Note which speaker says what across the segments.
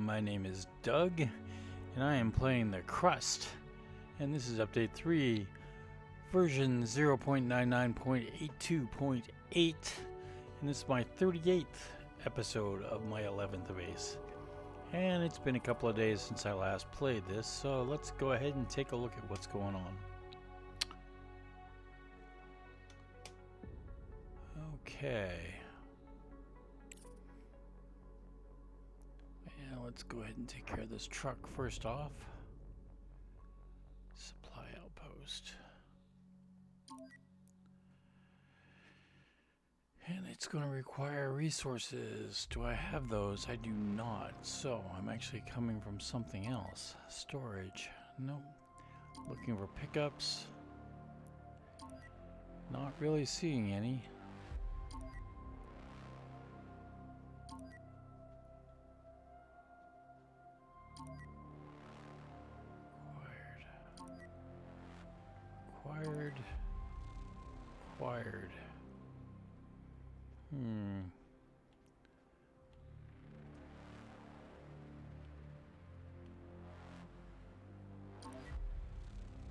Speaker 1: My name is Doug, and I am playing the Crust, and this is update 3, version 0.99.82.8, and this is my 38th episode of my 11th base. And it's been a couple of days since I last played this, so let's go ahead and take a look at what's going on. Okay. Let's go ahead and take care of this truck first off. Supply outpost. And it's going to require resources. Do I have those? I do not. So I'm actually coming from something else. Storage. Nope. Looking for pickups. Not really seeing any.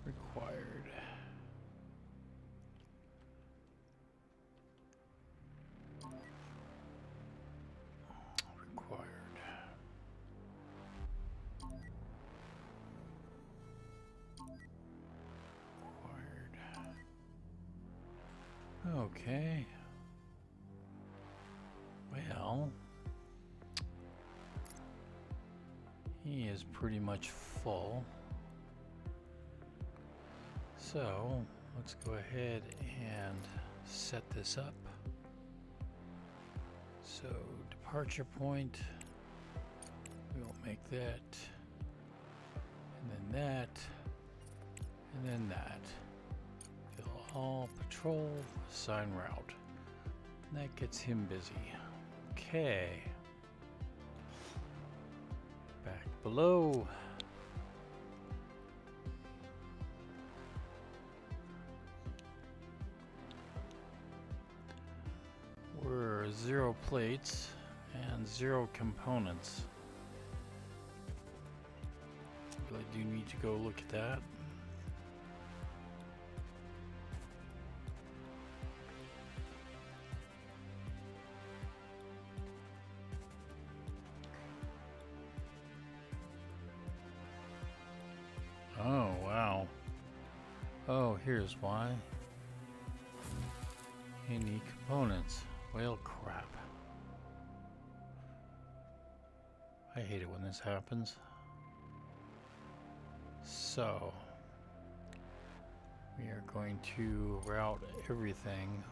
Speaker 1: Acquired. Required. Okay. Well, he is pretty much full. So, let's go ahead and set this up. So, departure point, we'll make that, and then that, and then that. All patrol, assign route. And that gets him busy. Okay. Back below. We're 0 plates and 0 components. Really do need to go look at that. Oh, wow. Oh, here's why. You need components. Well, crap. I hate it when this happens. So, we are going to route everything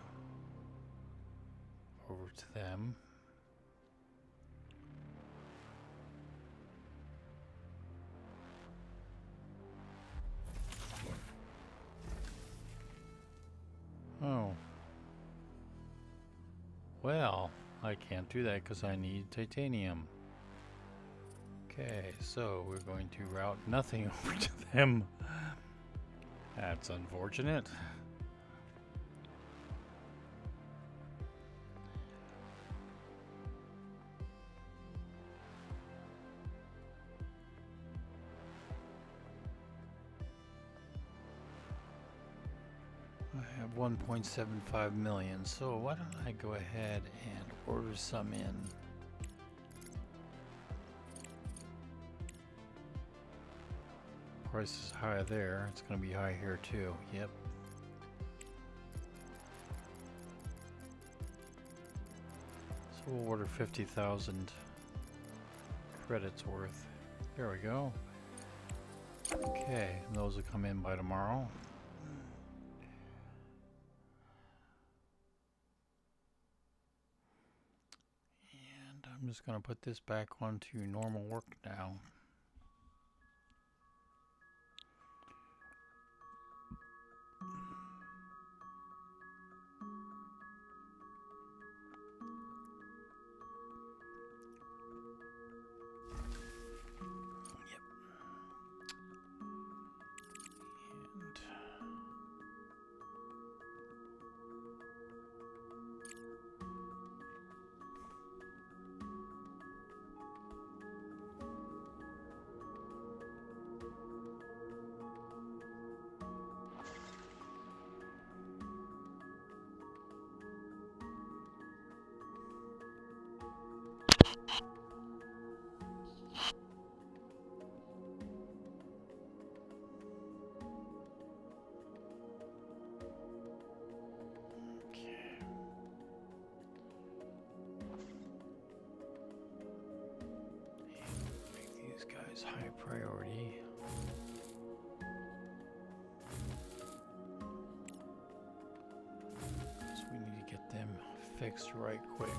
Speaker 1: over to them. Oh. Well, I can't do that because I need titanium. Okay, so we're going to route nothing over to them. That's unfortunate. I have 1.75 million, so why don't I go ahead and order some in. Price is high there, it's going to be high here too, yep. So we'll order 50,000 credits worth. There we go. Okay, those will come in by tomorrow. I'm just going to put this back onto normal work now. Yep. is high priority. So we need to get them fixed right quick.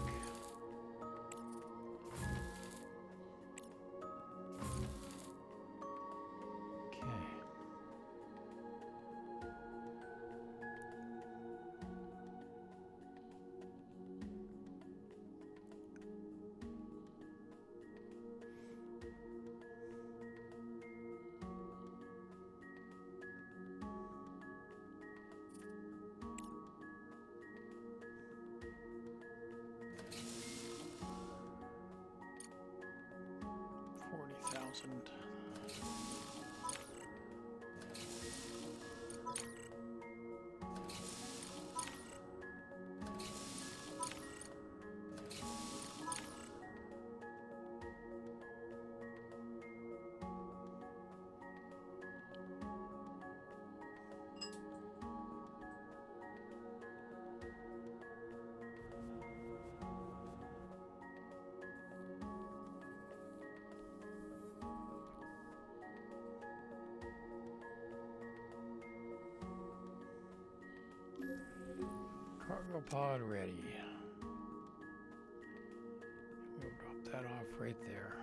Speaker 1: Cargo pod ready. We'll drop that off right there.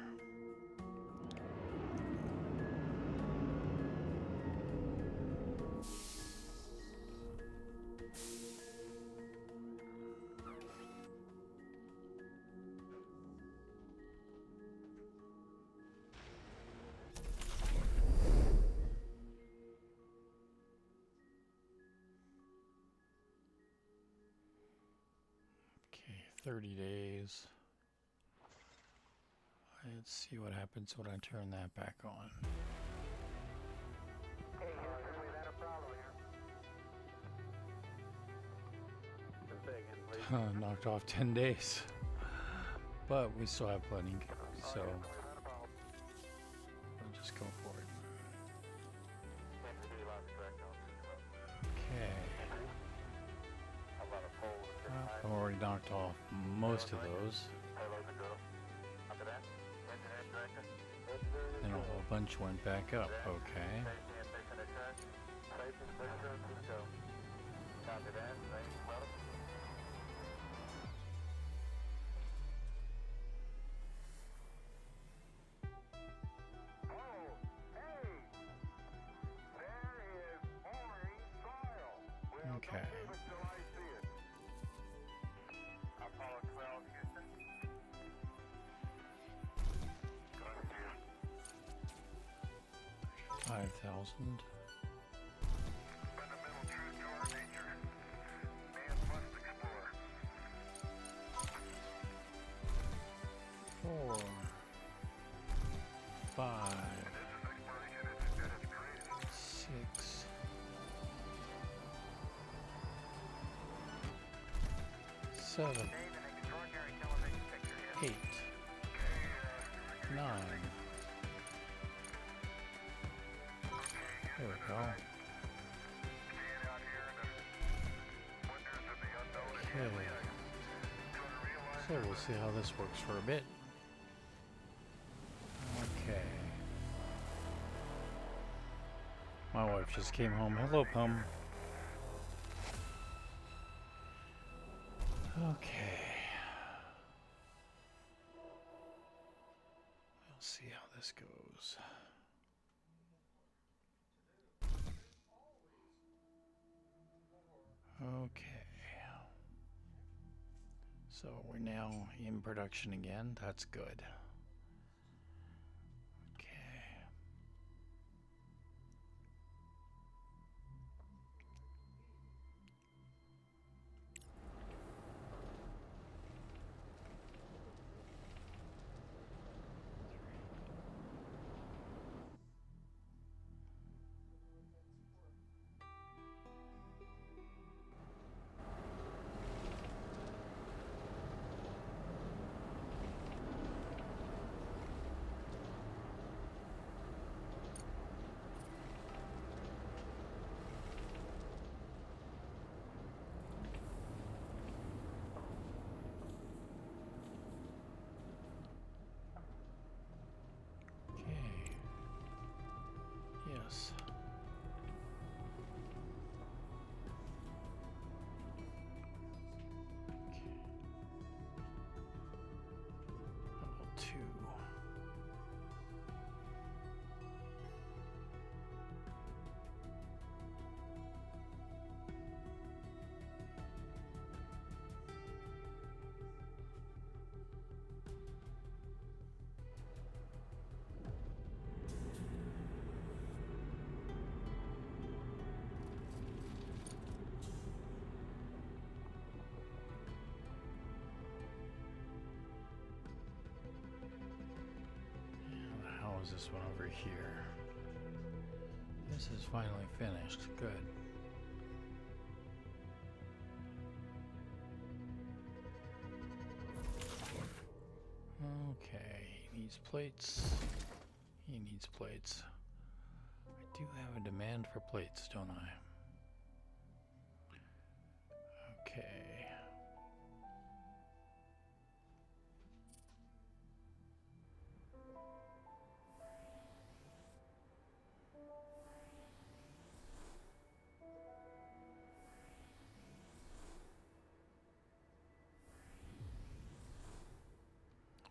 Speaker 1: Okay, 30 days. Let's see what happens when I turn that back on.
Speaker 2: Hey, Houston, we've had a problem here. Say again, please.
Speaker 1: Knocked off 10 days. But we still have plenty, so we'll just go for it. Okay. I've already knocked off most of those. And a whole bunch went back up, okay. Okay. $5,000.
Speaker 2: Fundamental truth to our nature. Man must explore.
Speaker 1: 4, 5, 6, 7, 8, 9. There we go. Okay. So we'll see how this works for a bit. Okay. My wife just came home. Hello, Pum. Okay. We'll see how this goes. Okay. So we're now in production again. That's good. this. Okay. Level 2. How is this one over here? This is finally finished. Good. Okay, he needs plates. He needs plates. I do have a demand for plates, don't I? Okay.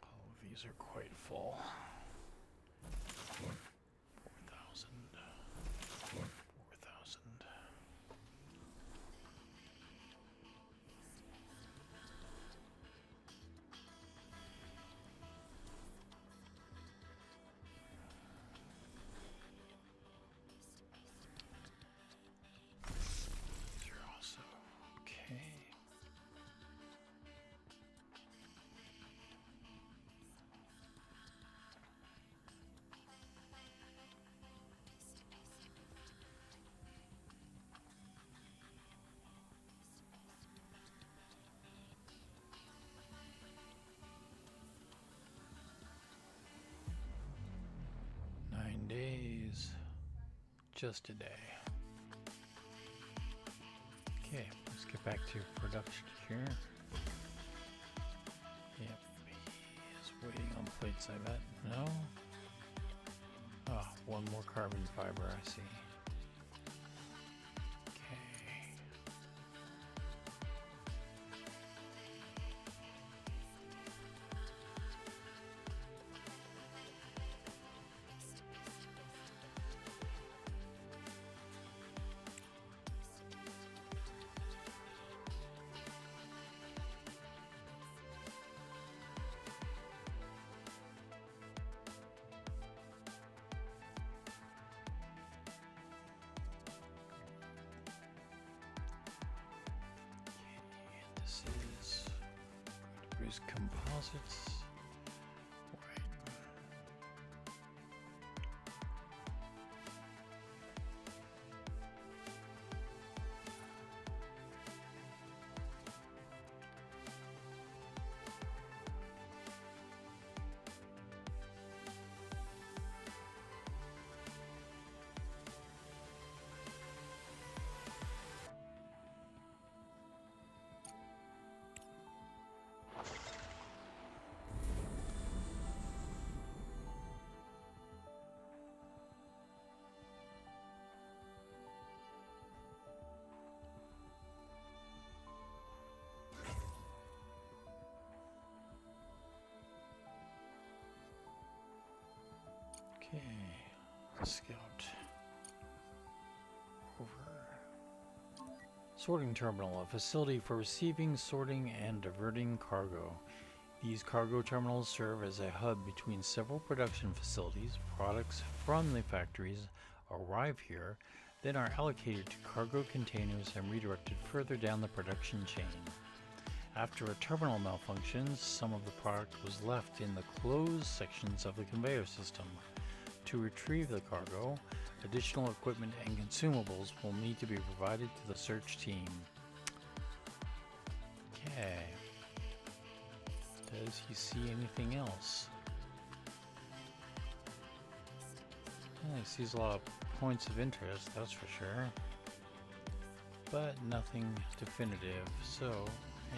Speaker 1: All of these are quite full. 4,000. 4,000. These are also okay. Days, just a day. Okay, let's get back to production here. Yep, he is waiting on plates, I bet. No? Oh, one more carbon fiber, I see. Okay. This is going to produce composites. Right. Okay, let's scout over. Sorting terminal, a facility for receiving, sorting, and diverting cargo. These cargo terminals serve as a hub between several production facilities. Products from the factories arrive here, then are allocated to cargo containers and redirected further down the production chain. After a terminal malfunctions, some of the product was left in the closed sections of the conveyor system. To retrieve the cargo, additional equipment and consumables will need to be provided to the search team. Okay. Does he see anything else? He sees a lot of points of interest, that's for sure. But nothing definitive, so...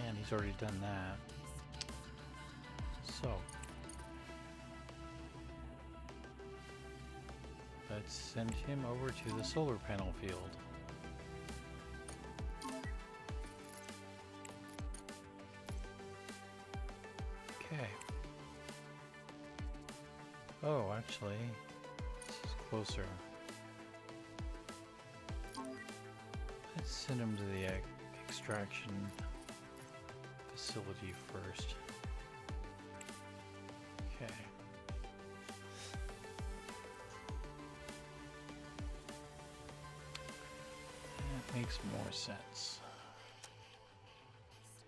Speaker 1: And he's already done that. So. Let's send him over to the solar panel field. Okay. Oh, actually, this is closer. Let's send him to the extraction facility first. Okay. That makes more sense.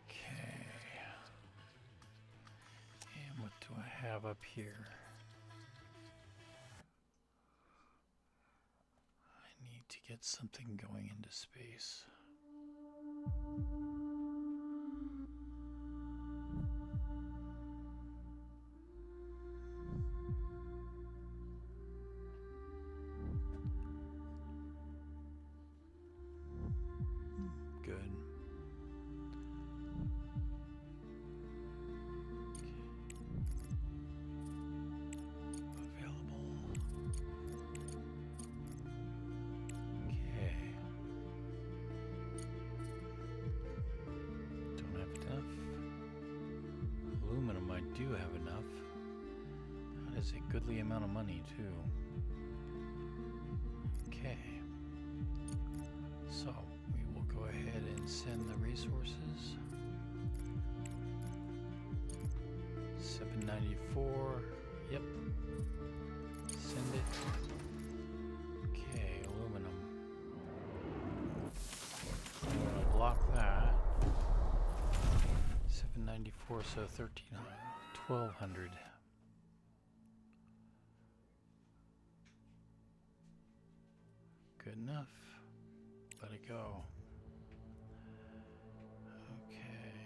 Speaker 1: Okay. And what do I have up here? I need to get something going into space. Good. Available. Okay. Don't have enough. Aluminum, I do have enough. That is a goodly amount of money, too. Okay. So, we will go ahead and send the resources. 794. Yep. Send it. Okay, aluminum. I'm going to block that. 794, so 1300. 1200. Good enough. Let it go. Okay.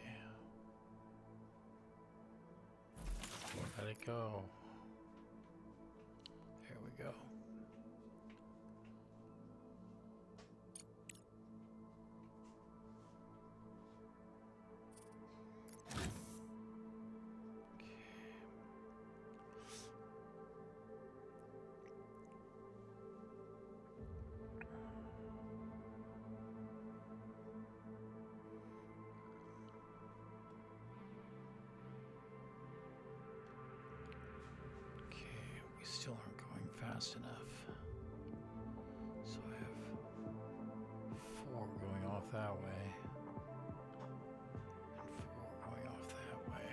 Speaker 1: Let it go. There we go. We still aren't going fast enough. So I have 4 going off that way. And 4 going off that way.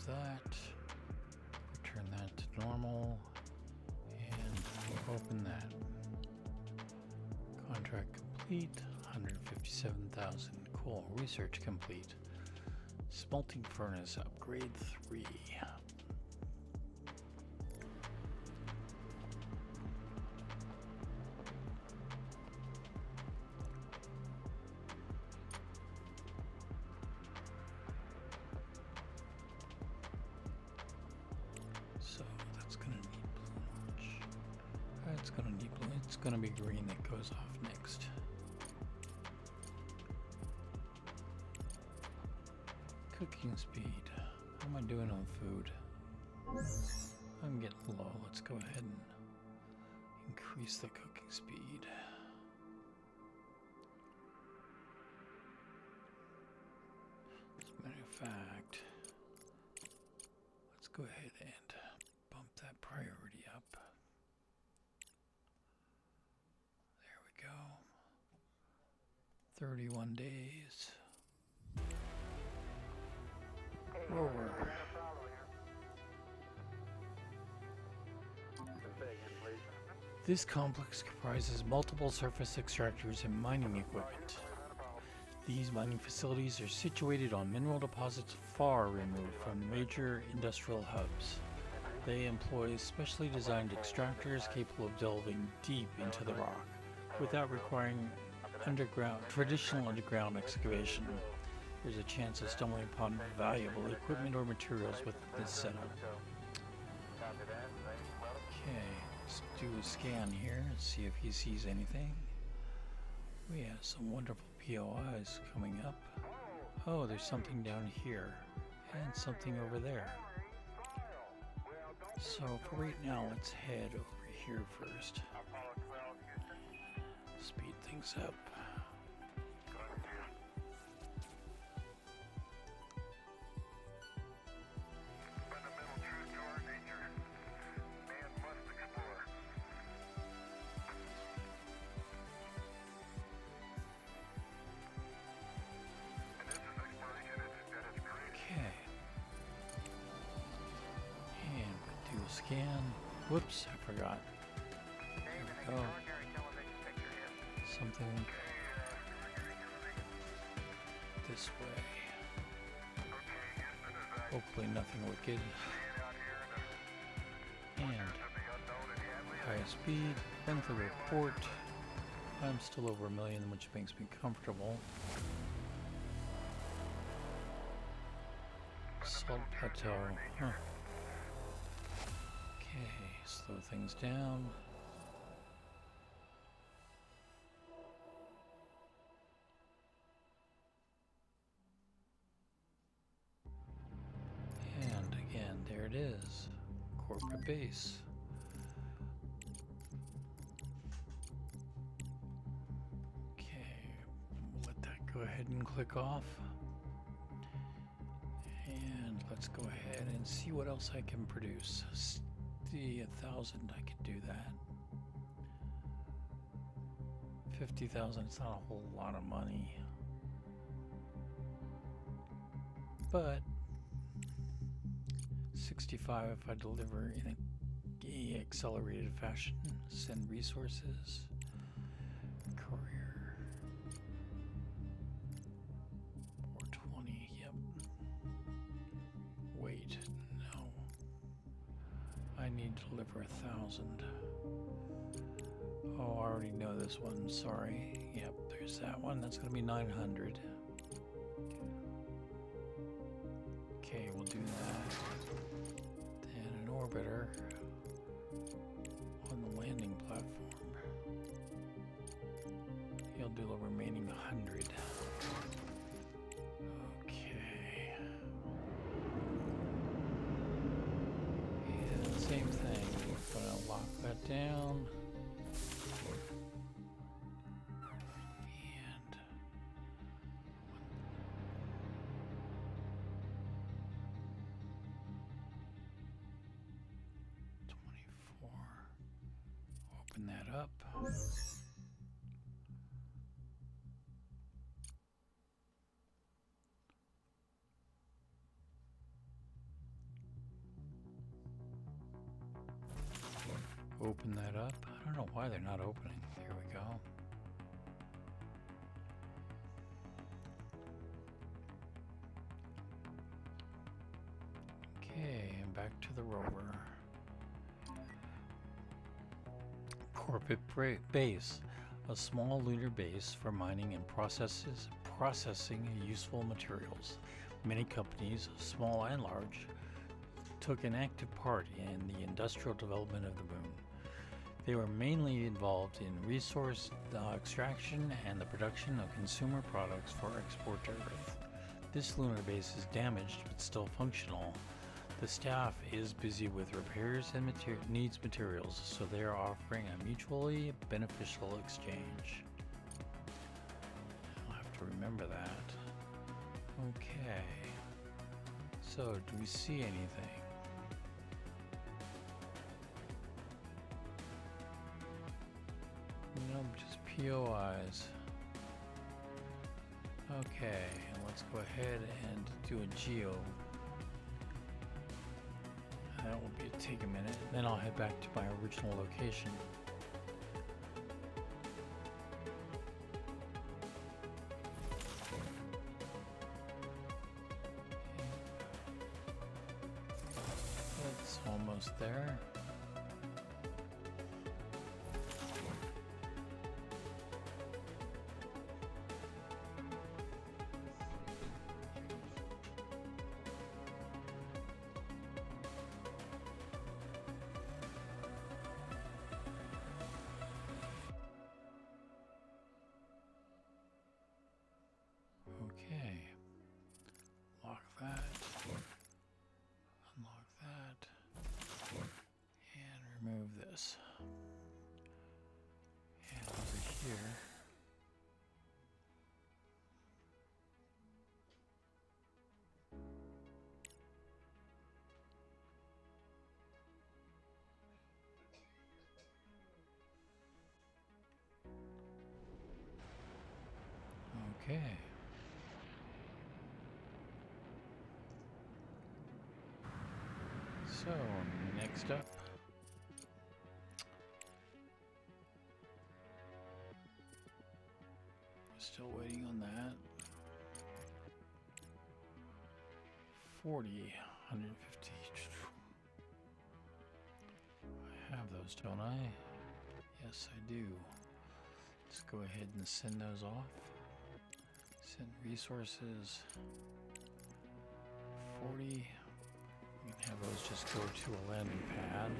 Speaker 1: that. Return that to normal. And open that. Contract complete. 157,000. Cool. Research complete. Smelting furnace upgrade 3. So that's gonna need blue. That's gonna need blue. It's gonna be green that goes off next. Cooking speed. How am I doing on food? I'm getting low. Let's go ahead and increase the cooking speed. As a matter of fact, let's go ahead and bump that priority up. There we go. 31 days. Rover. This complex comprises multiple surface extractors and mining equipment. These mining facilities are situated on mineral deposits far removed from major industrial hubs. They employ specially designed extractors capable of delving deep into the rock without requiring traditional underground excavation. There's a chance of stumbling upon valuable equipment or materials with this setup. Okay, let's do a scan here and see if he sees anything. We have some wonderful POIs coming up. Oh, there's something down here and something over there. So for right now, let's head over here first. Speed things up. Scan. Whoops, I forgot. There we go. Something this way. Hopefully nothing wicked. And high speed. Run the report. I'm still over 1 million, which makes me comfortable. Salt plateau. Huh. Okay, slow things down. And again, there it is. Corporate base. Okay, we'll let that go ahead and click off. And let's go ahead and see what else I can produce. 1,000, I could do that. 50,000, it's not a whole lot of money. But 65 if I deliver in a accelerated fashion. Send resources. Courier. 420, yep. Wait, no. I need to deliver 1,000. Oh, I already know this one, sorry. Yep, there's that one. That's going to be 900. Okay, we'll do that. Then an orbiter on the landing platform. He'll do the remaining 100. Okay. And same thing. We're going to lock that down. That up. open that up. I don't know why they're not opening. Here we go. Okay, and back to the rover. Base, a small lunar base for mining and processing useful materials. Many companies, small and large, took an active part in the industrial development of the moon. They were mainly involved in resource extraction and the production of consumer products for export to Earth. This lunar base is damaged but still functional. The staff is busy with repairs and needs materials, so they are offering a mutually beneficial exchange. I'll have to remember that. Okay. So, do we see anything? Nope, just POIs. Okay, and let's go ahead and do a geo. That will take a minute, then I'll head back to my original location. It's almost there. Okay, lock that, unlock that, and remove this. And over here, okay. So, next up, still waiting on that. 40, 150. I have those, don't I? Yes, I do. Let's go ahead and send those off. Send resources. 40. We can have those just go to a landing pad.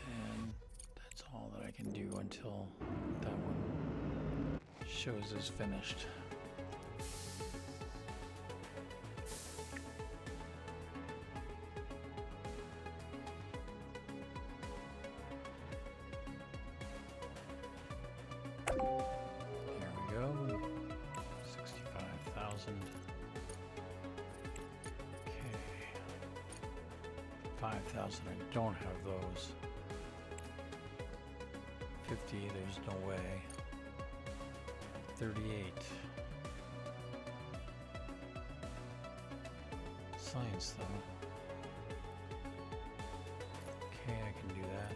Speaker 1: And that's all that I can do until that one shows is finished. There we go. 65,000. 5,000, I don't have those. 50, there's no way. 38. Science, though. Okay, I can do that.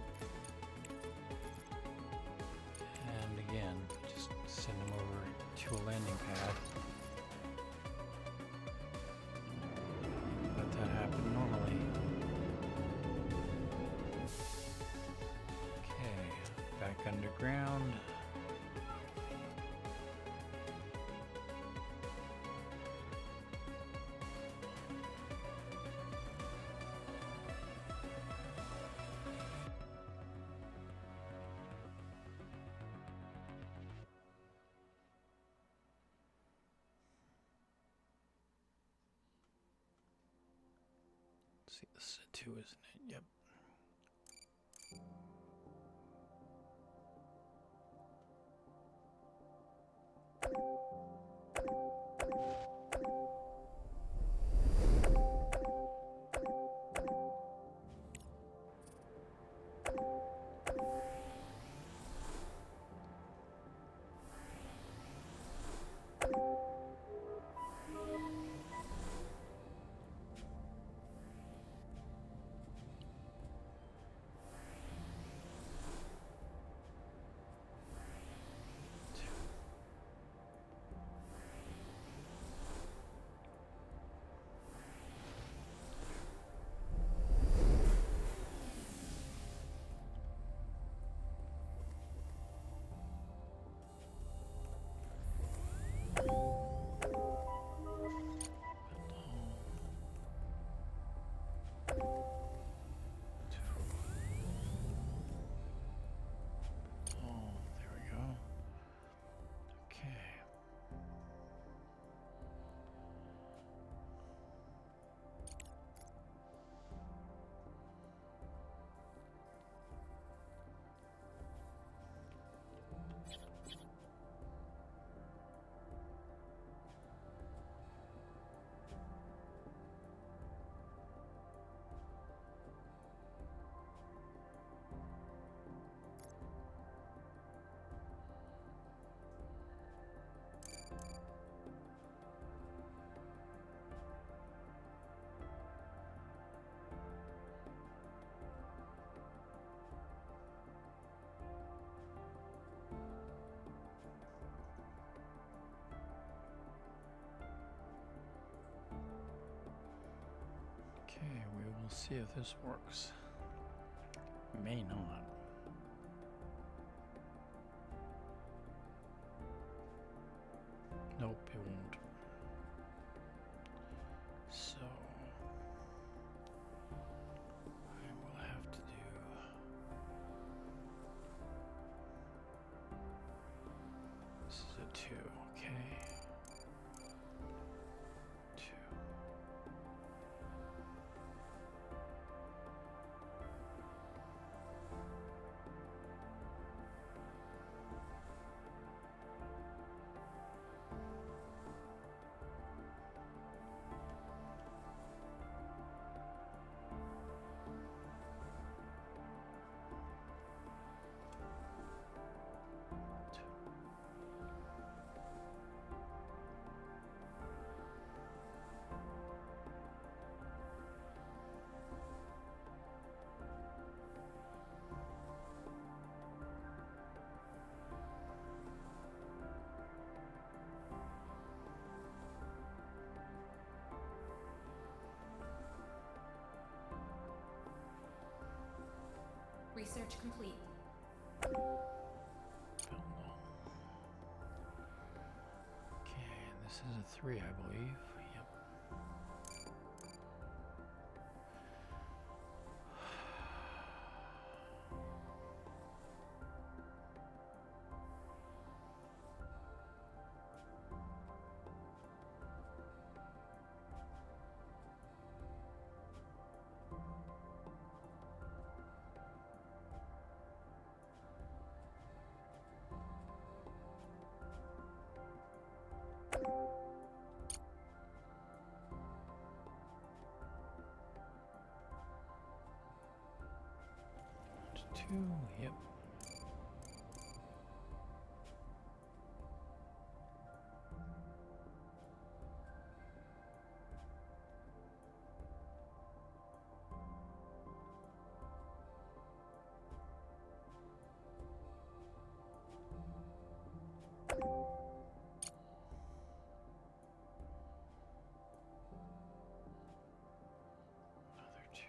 Speaker 1: And again, just send them over to a landing pad. Let that happen normally. Back underground. Let's see, this is a 2, isn't it? Yep. Okay, we will see if this works. May not. Nope, it won't. So I will have to do this is a 2, okay. 2.
Speaker 3: Research complete.
Speaker 1: Okay, this is a 3, I believe. Yep. Two, yep. Another 2.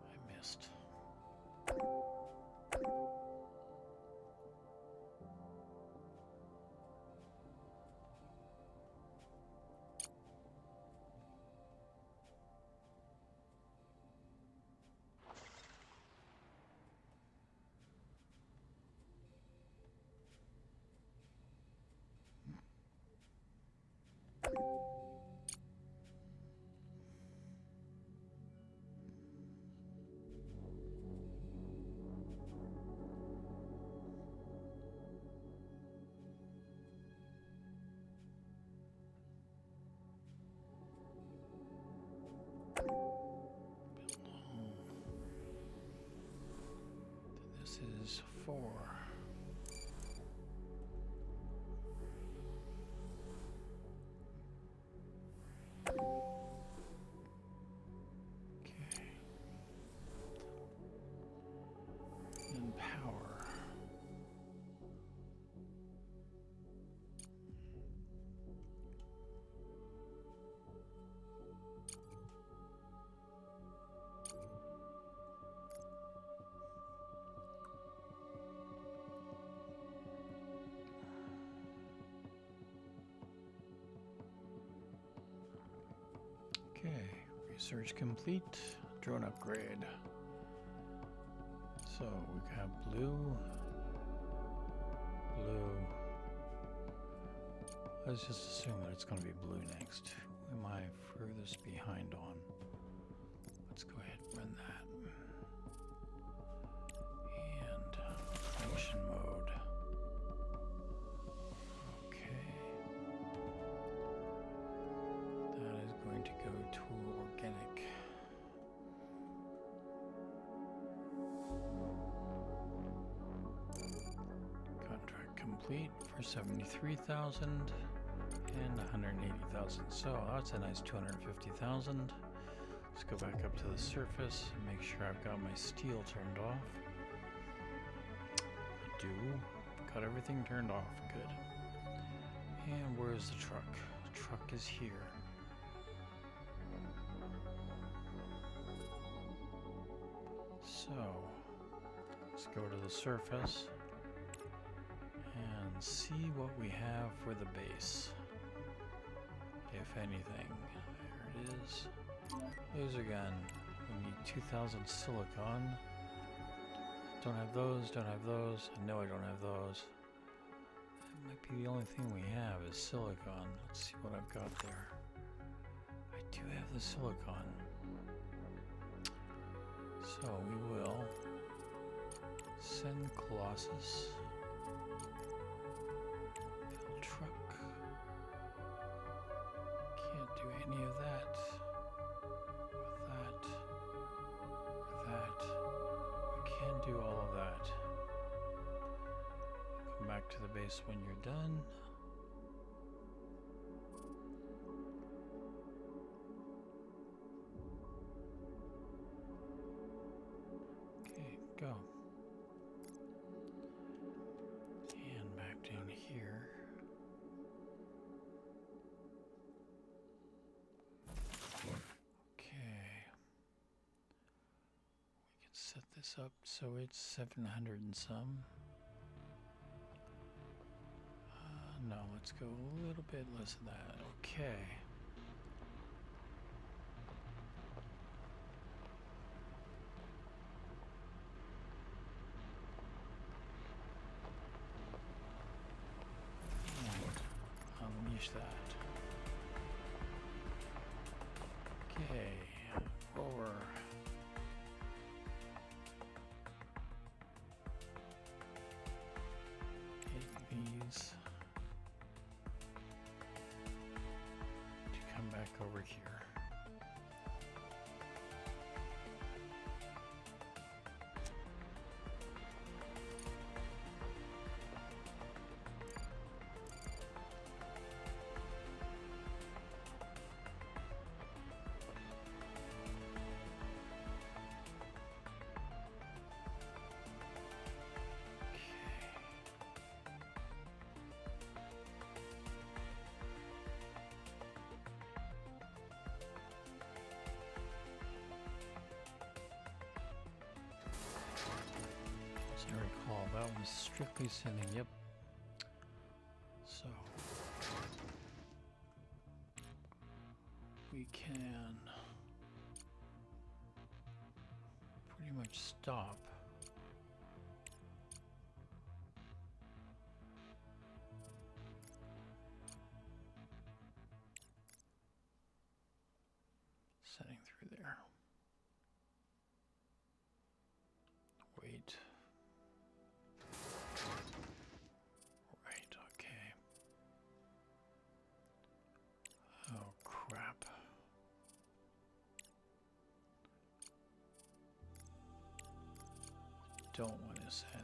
Speaker 1: I missed. This is 4. Okay. And power. Okay, research complete. Drone upgrade. So we got blue. Let's just assume that it's going to be blue next. Who am I furthest behind on? Let's go ahead and run that. And function mode. Okay. That is going to go to organic. Contract complete for 73,000 and 180,000. So that's a nice 250,000. Let's go back up to the surface and make sure I've got my steel turned off. do. Got everything turned off. Good. And where's the truck? The truck is here. So, let's go to the surface and see what we have for the base. If anything. There it is. Laser gun. We need 2,000 silicon. Don't have those, don't have those. I know I don't have those. That might be the only thing we have is silicon. Let's see what I've got there. I do have the silicon. So we will send Colossus. Fill truck. Can't do any of that. With that. With that. We can do all of that. Come back to the base when you're done. Okay, go. And back down here. Okay. We can set this up so it's 700 and some. No, let's go a little bit less than that. Okay. And unleash that. Okay. Over. Take these. Come back over here. As I recall, that was strictly sending, yep. So, we can pretty much stop. Setting through there. Wait. Right, okay. Oh, crap. Don't want to send.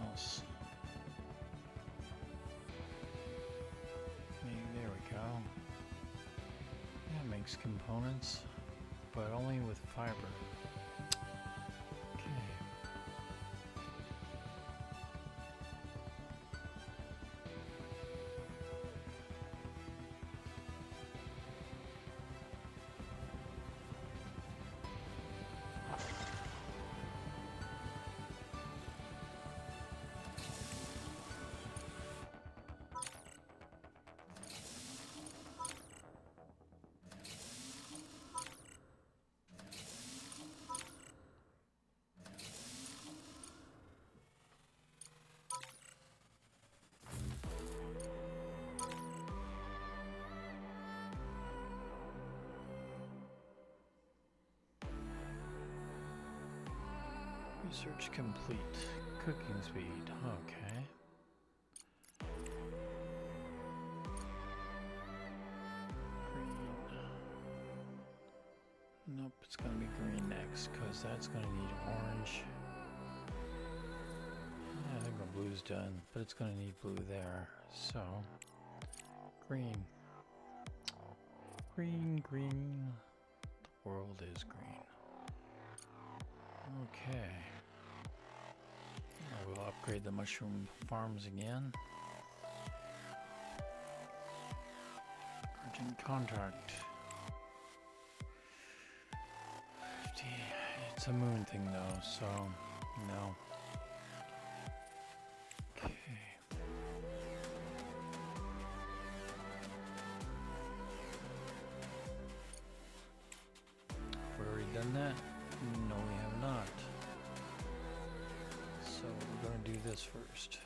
Speaker 1: else. Maybe, there we go. That makes components, but only with fiber. Okay. Research complete. Cooking speed. Okay. Green. Nope, it's gonna be green next, because that's gonna need orange. I think the blue's done, but it's gonna need blue there. So, green. Green, green. The world is green. Okay. Now we'll upgrade the mushroom farms again. Urgent contact. 50. It's a moon thing though, so no. Okay. We've already done that? No, we have not. So we're going to do this first.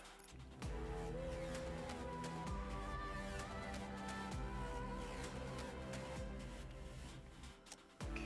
Speaker 1: Okay.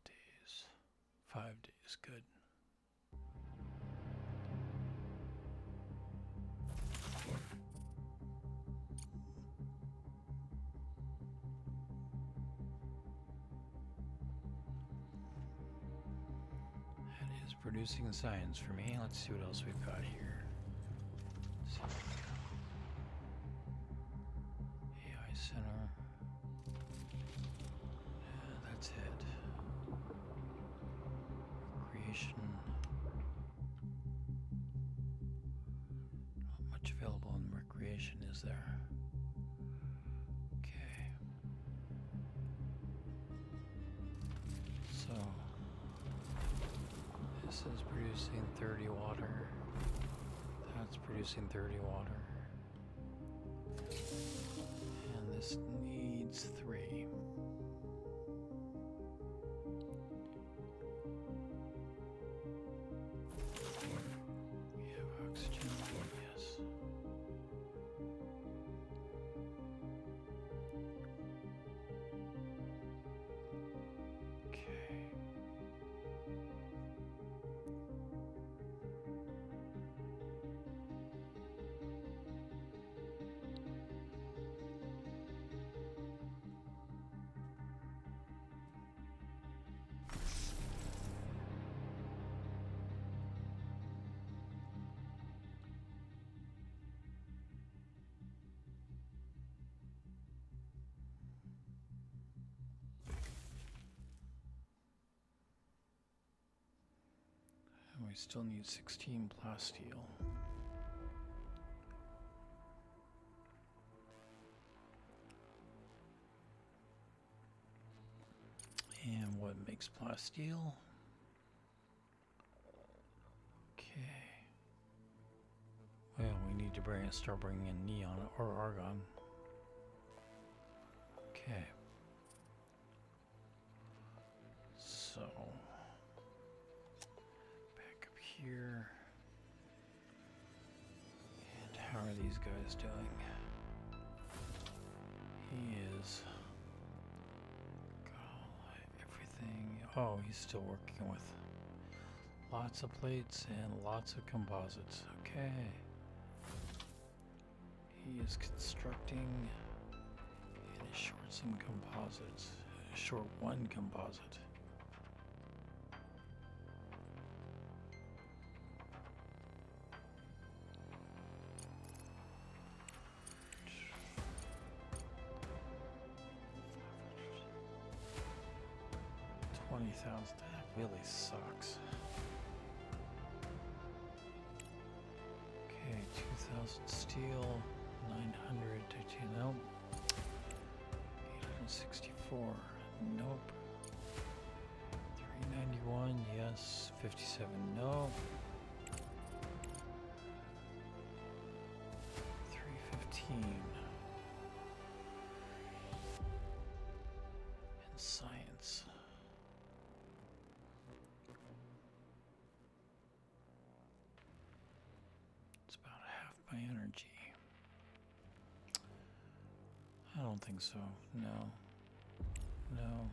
Speaker 1: Days. 5 days, good. That is producing science for me. Let's see what else we've got here. So, AI Center. Yeah, that's it. Creation. Not much available in recreation, is there? Okay. So, this is producing 30 water. That's producing 30 water. And this needs 3. We have oxygen, yes. Okay. And we still need 16 plasteel. And what makes plasteel? Okay. Well, we need to start bringing in neon or argon. Okay. So, back up here. And how are these guys doing? He is got everything. Oh, he's still working with lots of plates and lots of composites. Okay. He is constructing and is short some composites. Short one composite. $20,000. That really sucks. Okay, 2,000 steel, 900 titanium. Nope. 864. Nope. 391. Yes. 57. No. 315. And science. It's about half my energy. I don't think so. No. No.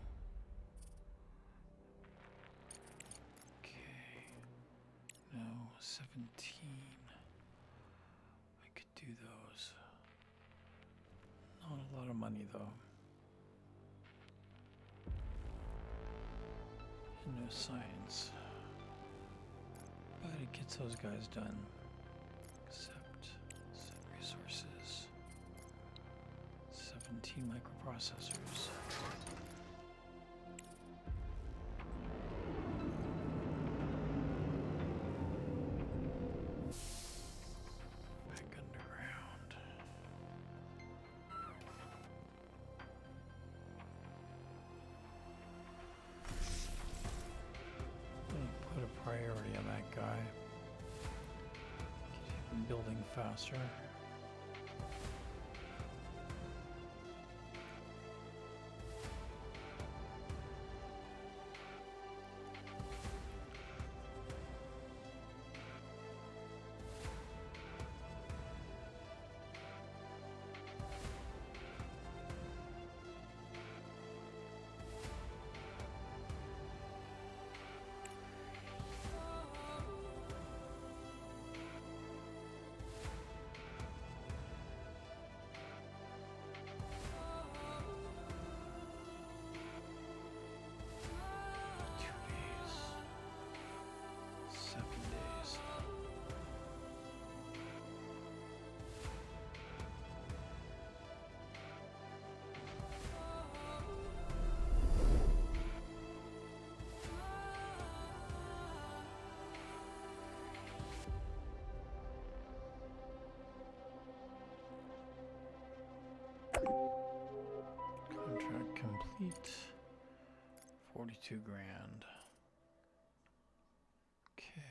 Speaker 1: Okay. No. 17. I could do those. Not a lot of money though. And no science. But it gets those guys done. Except set resources. 17 microprocessors. Back underground. Put a priority on that guy. Keep him building faster. Contract complete. 42 grand. Okay.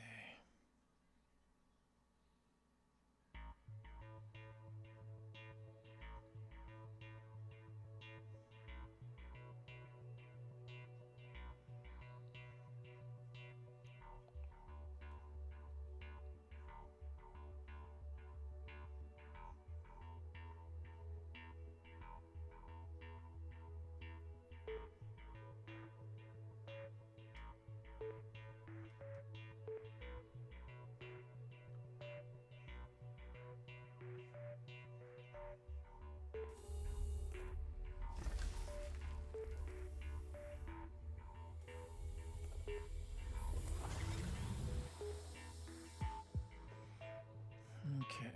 Speaker 1: Okay.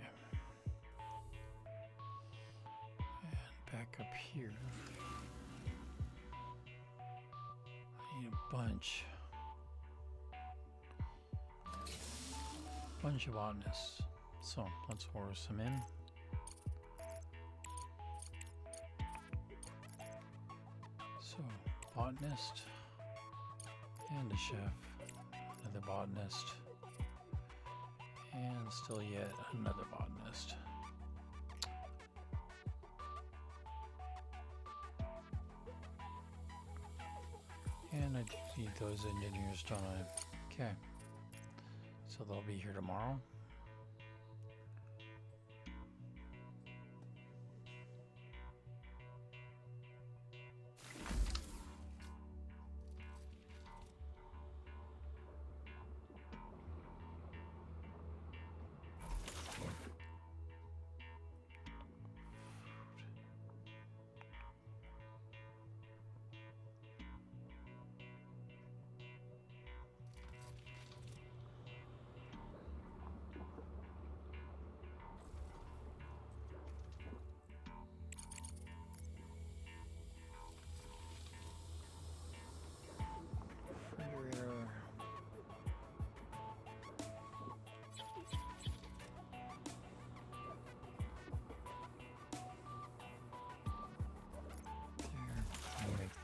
Speaker 1: And back up here. I need a bunch of botanists. So let's order some in. So botanist and a chef, another botanist, And still yet another botanist. And I do need those engineers, don't I? Okay. So they'll be here tomorrow.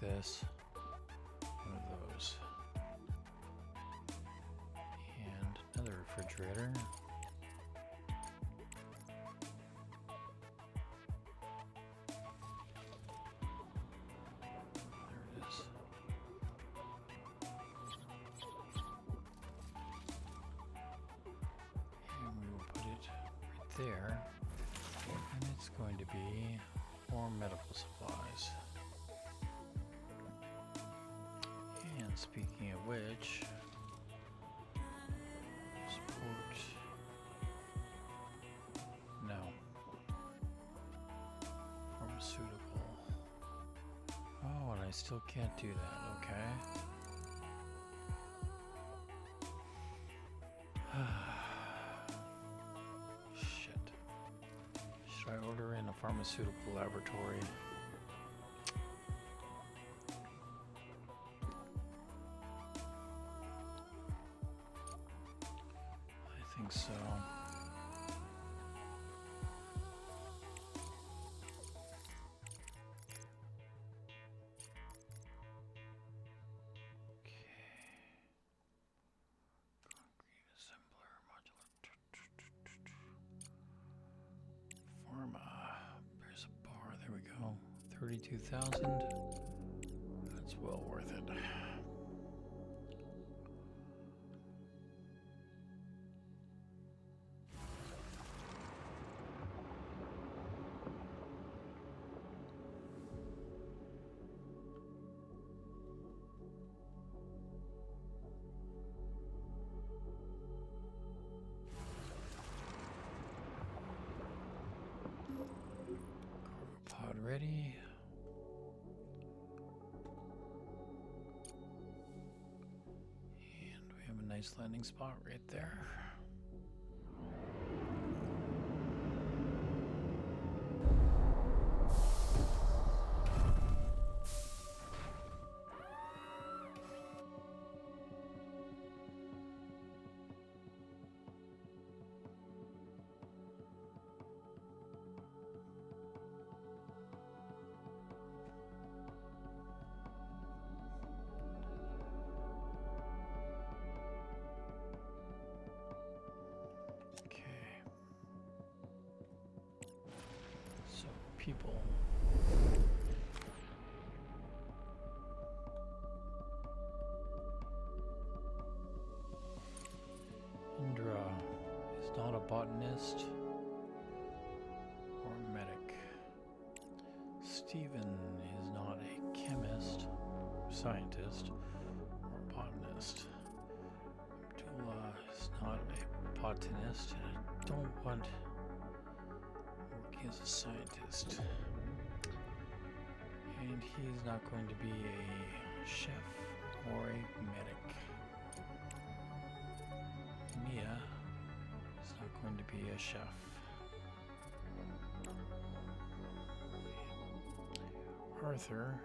Speaker 1: This one of those, and another refrigerator. There it is. And we will put it right there, and it's going to be more medical supplies. And speaking of which, support, no, pharmaceutical. Oh, and I still can't do that, okay. Shit. Should I order in a pharmaceutical laboratory? I think so. Pharma. There's a bar. There we go. 32,000. That's well worth it. Pod ready. And we have a nice landing spot right there. People. Indra is not a botanist or medic. Stephen is not a chemist, scientist, or botanist. Abdullah is not a botanist, and I don't want as a scientist, and he's not going to be a chef or a medic. Mia is not going to be a chef. Arthur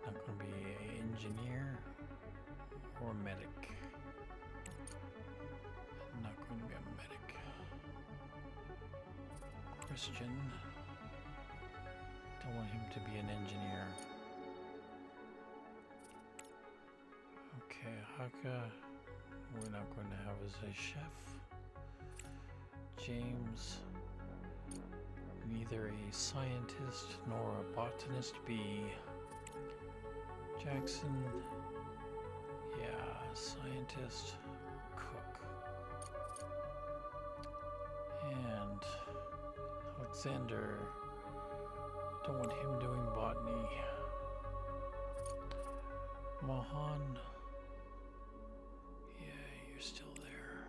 Speaker 1: not going to be an engineer or medic. Not going to be a medic. Christian, don't want him to be an engineer. Okay, Haka, we're not going to have as a chef. James, neither a scientist nor a botanist B. Jackson, yeah, scientist, cook. And Alexander, don't want him doing botany. Mohan, yeah, you're still there.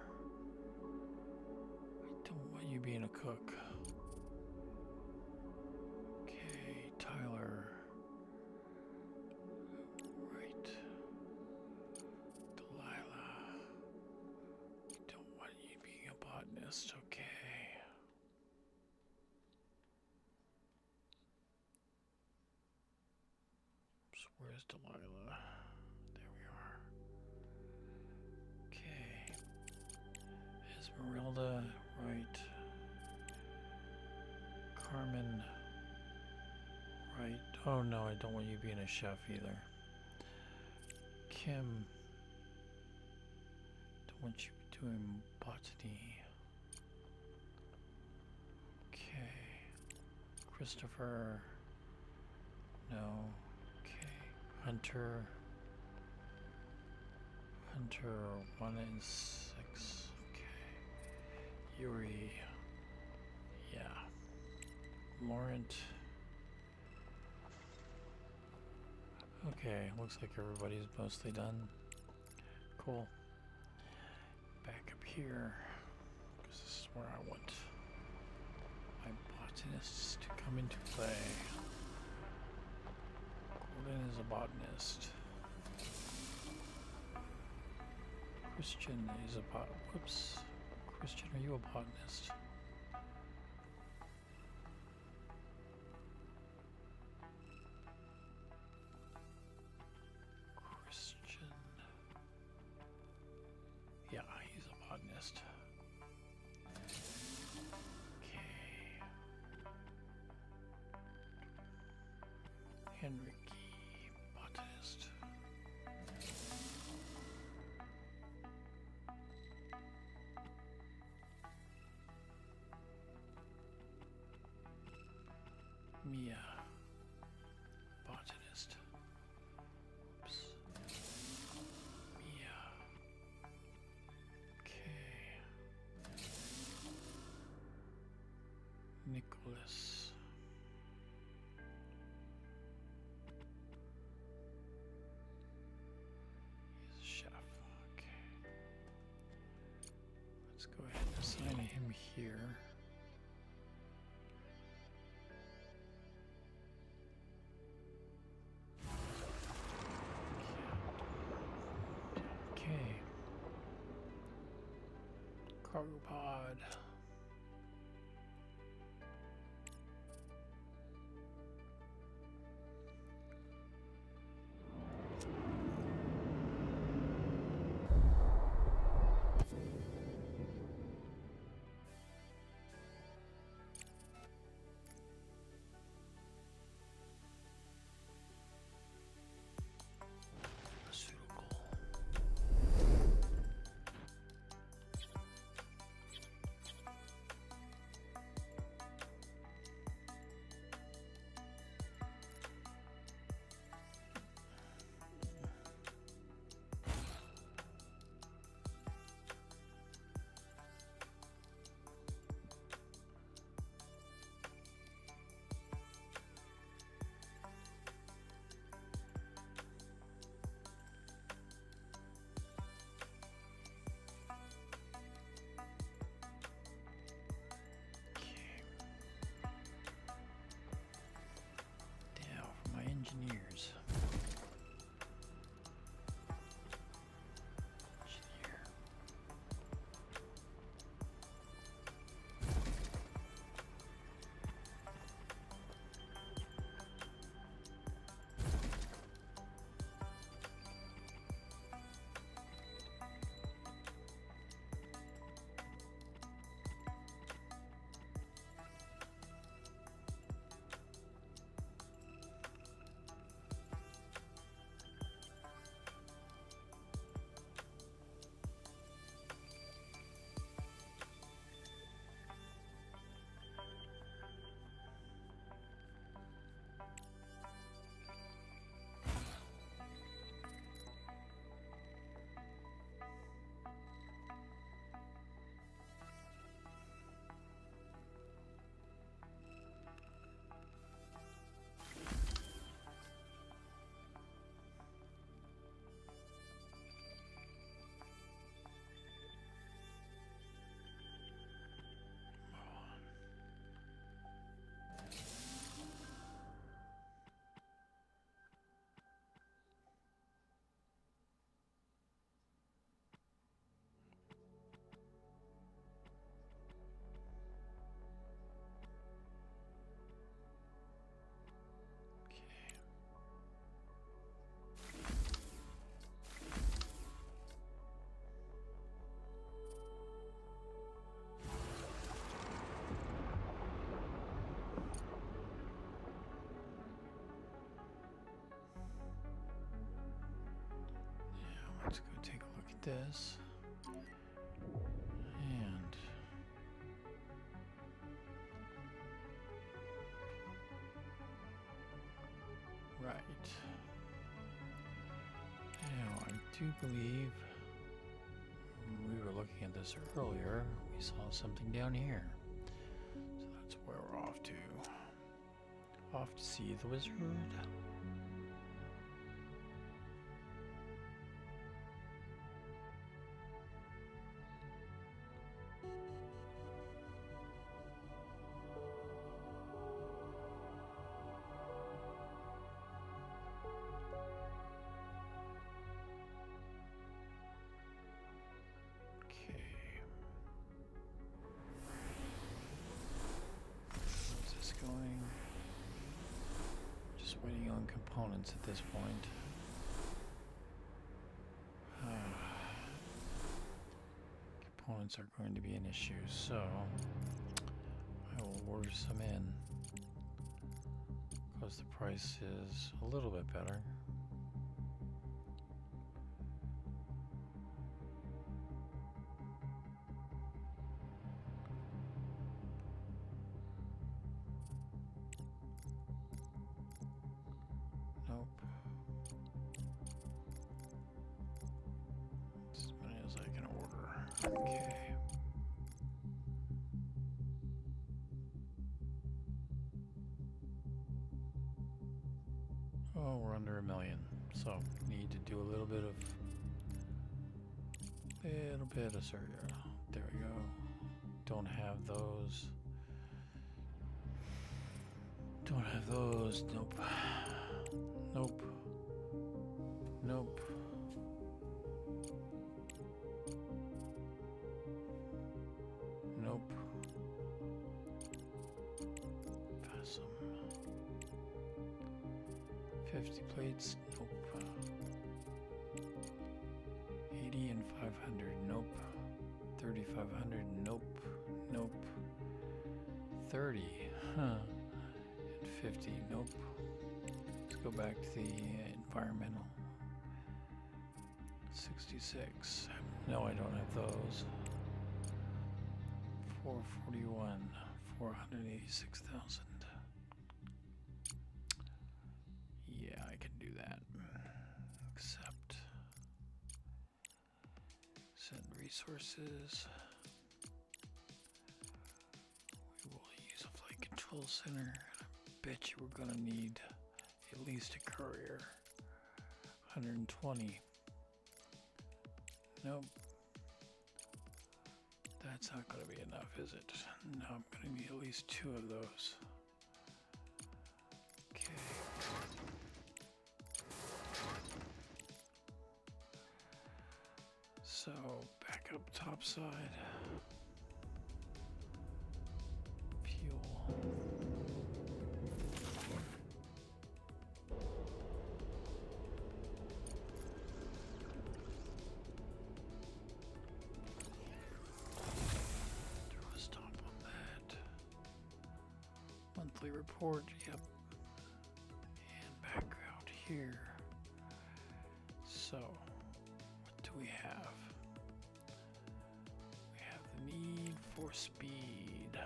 Speaker 1: I don't want you being a cook. Okay, Tyler. Right. Delilah. We don't want you being a botanist, okay. So where's Delilah? There we are. Okay. Esmeralda, right. Carmen, right. Oh no, I don't want you being a chef either. Kim, don't want you doing botany. Okay. Christopher, no. Okay. Hunter, 1 and 6. Okay. Yuri, yeah. Laurent. Okay, looks like everybody's mostly done. Cool. Back up here, because this is where I want my botanists to come into play. Gordon is a botanist. Christian is a whoops. Christian, are you a botanist? Christian. Yeah, he's a botanist. Okay. Henrique, botanist. Mia, botanist. Oops. Mia. Okay. Nicholas. He's a chef. Okay. Let's go ahead and assign him here. Okay. Cargo pod. Pharmaceutical. let's go take a look at this. And right. Now, I do believe we were looking at this earlier. We saw something down here. So that's where we're off to. Off to see the wizard. Just waiting on components at this point. Components are going to be an issue, so I will order some in because the price is a little bit better. Nope. As many as I can order. Okay. Oh, we're under 1 million. So need to do a little bit of surgery. There we go. Don't have those. Don't have those. Nope. Nope. Nope. Nope. Pass them. 50 plates. Nope. 80 and 500. Nope. 3,500. Nope. Nope. 30. Huh. And 50. Nope. Let's go back to the environmental. 66. No, I don't have those. 441. 486,000. Yeah, I can do that. Accept. Send resources. We will use a flight control center. I bet you we're gonna need at least a courier. 120. Nope. That's not gonna be enough, is it? No, I'm gonna need at least 2 of those. Okay. So, back up topside. Fuel. Throw a stop on that. Monthly report, yep. And back out here. So, what do we have? We have the need for speed.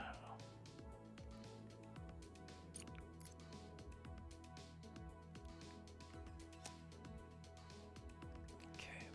Speaker 1: Okay.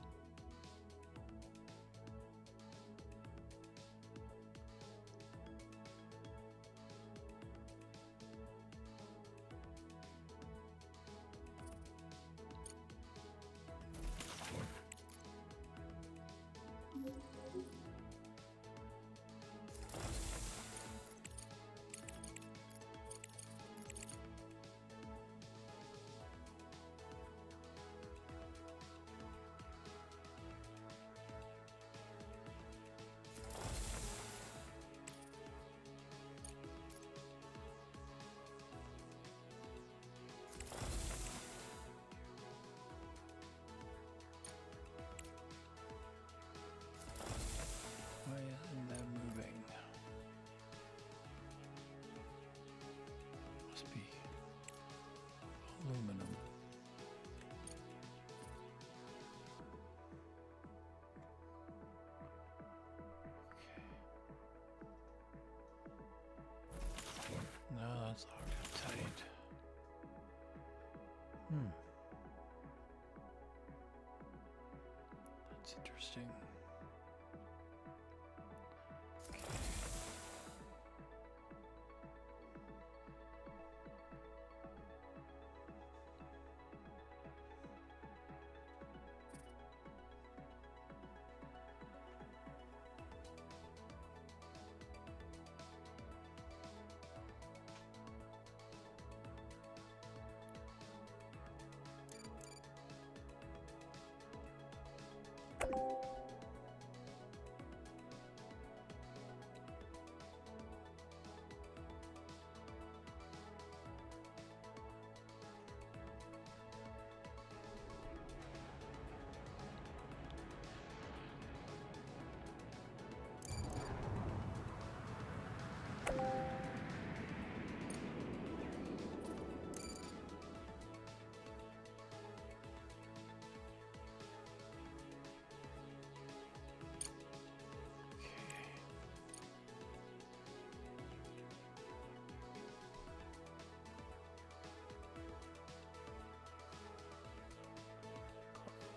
Speaker 1: Interesting.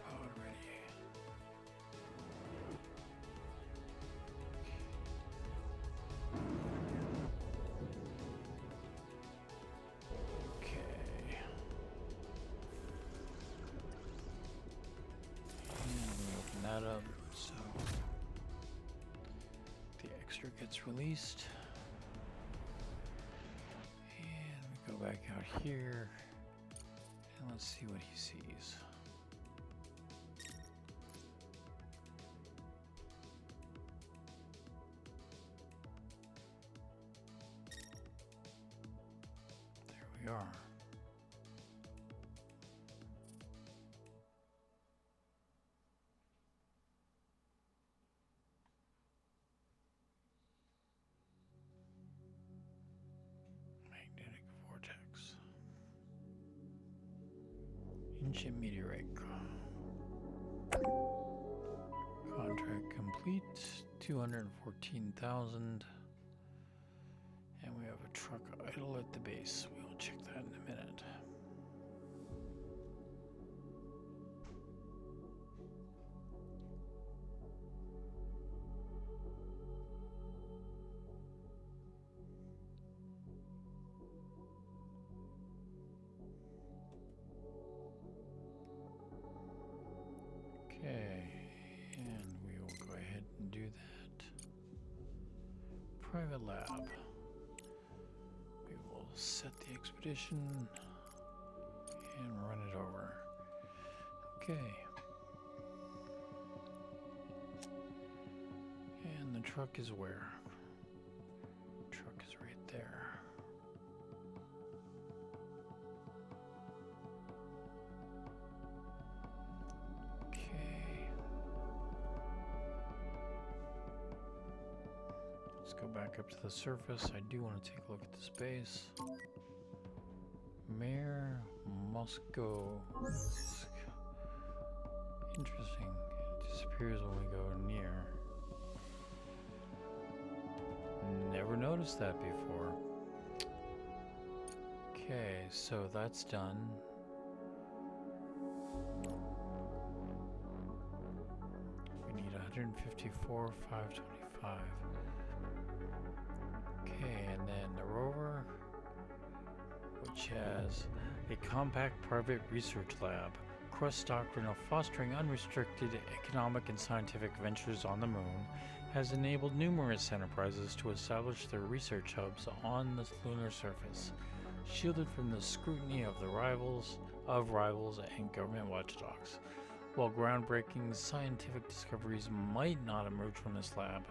Speaker 1: Pod ready. Okay. And we open that up, so the extra gets released. And we go back out here, and let's see what he sees. There we are. Magnetic vortex. Ancient meteorite. Contract complete. 214,000. And we have a truck idle at the base. We will check that in a minute. Okay, and we will go ahead and do that. Private lab. We will set the expedition and run it over. Okay. And the truck is where? Truck is right there. Okay. Let's go back up to the surface. I do want to take a look at the space. Mayor Moscow. Interesting. It disappears when we go near. Never noticed that before. Okay, so that's done. We need 154, 525. Okay, and then the rover, which has a compact private research lab. Crust's doctrine of fostering unrestricted economic and scientific ventures on the moon has enabled numerous enterprises to establish their research hubs on the lunar surface, shielded from the scrutiny of rivals and government watchdogs. While groundbreaking scientific discoveries might not emerge from this lab,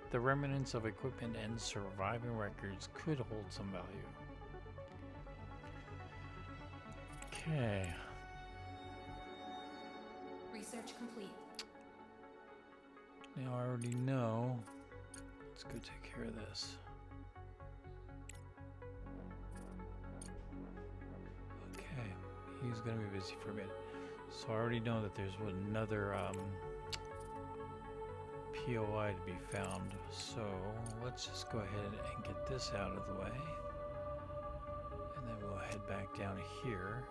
Speaker 1: the remnants of equipment and surviving records could hold some value. Okay.
Speaker 3: Research complete.
Speaker 1: Now I already know. Let's go take care of this. Okay. He's going to be busy for a bit. So I already know that there's another POI to be found. So let's just go ahead and get this out of the way. And then we'll head back down here.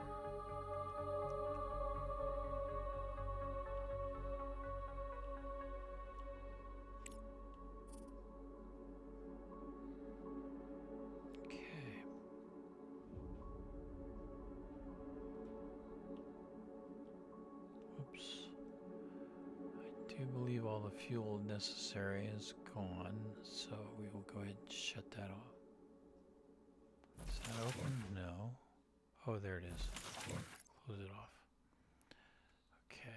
Speaker 1: do believe all the fuel necessary is gone, so we will go ahead and shut that off. Is that open? No. Oh, there it is. Close it off. Okay.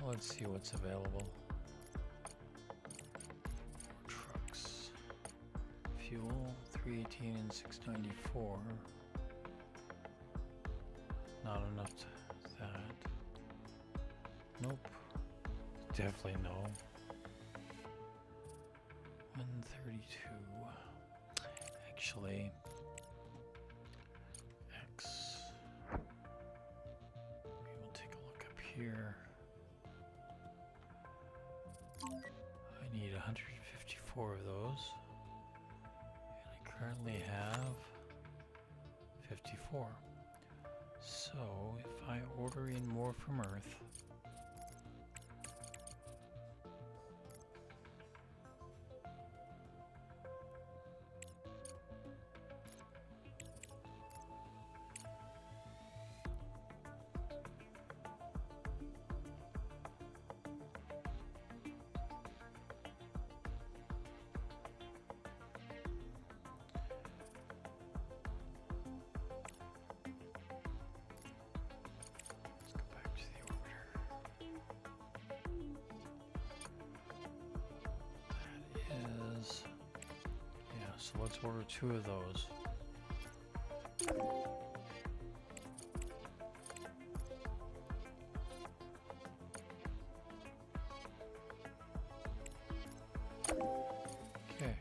Speaker 1: Let's see what's available. Trucks. Fuel, 318 and 694. Not enough to that. Nope. Definitely no. 132. Actually, X. We will take a look up here. I need 154 of those, and I currently have 54. So if I order in more from Earth, so let's order 2 of those. Okay.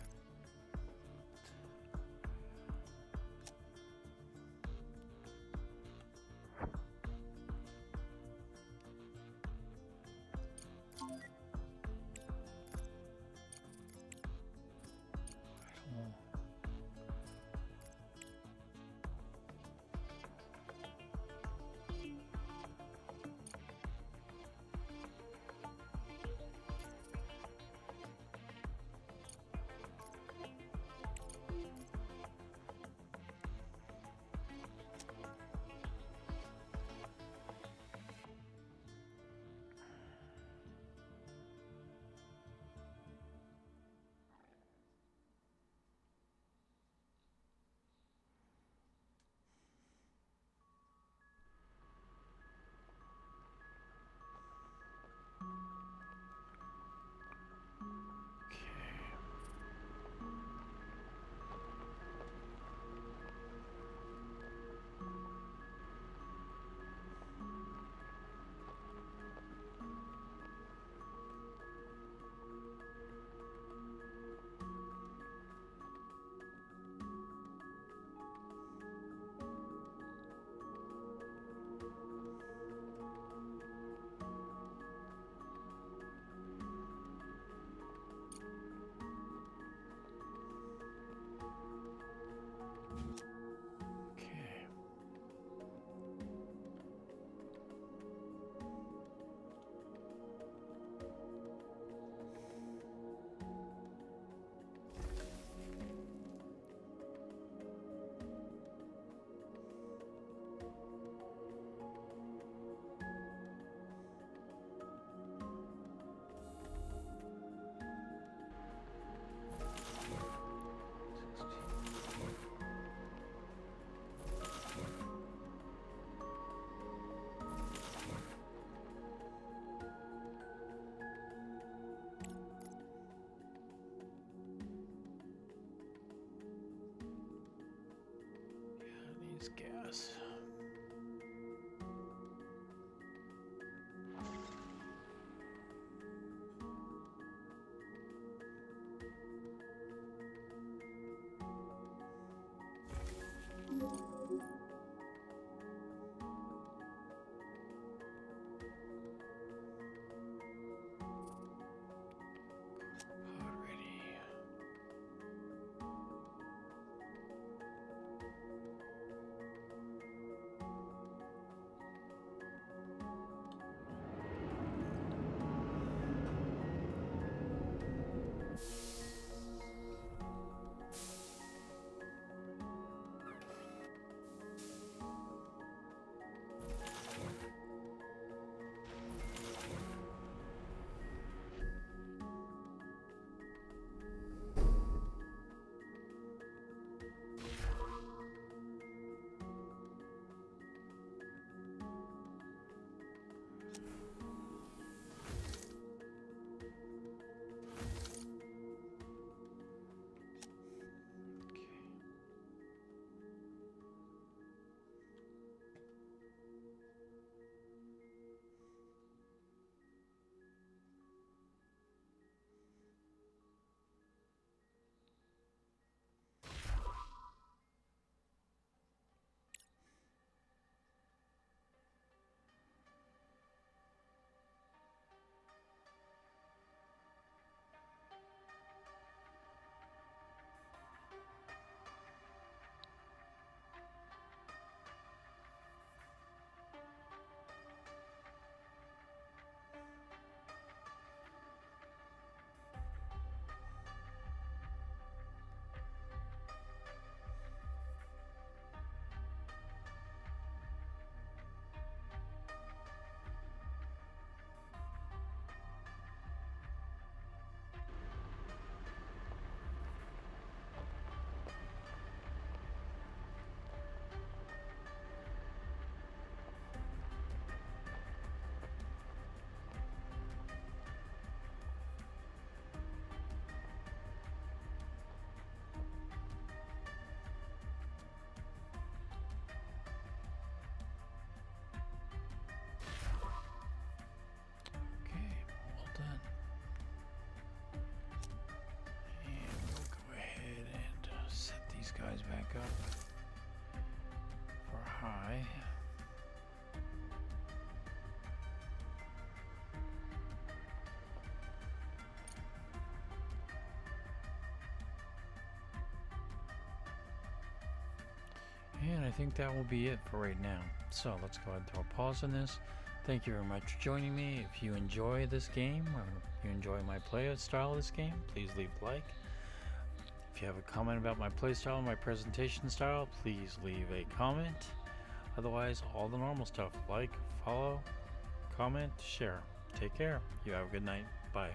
Speaker 1: Gas. Pod ready. back up for high. And I think that will be it for right now. So let's go ahead and throw a pause on this. Thank you very much for joining me. If you enjoy this game or you enjoy my play style of this game, please leave a like. If you have a comment about my play style and my presentation style, please leave a comment. Otherwise, all the normal stuff, like, follow, comment, share. Take care. You have a good night. Bye.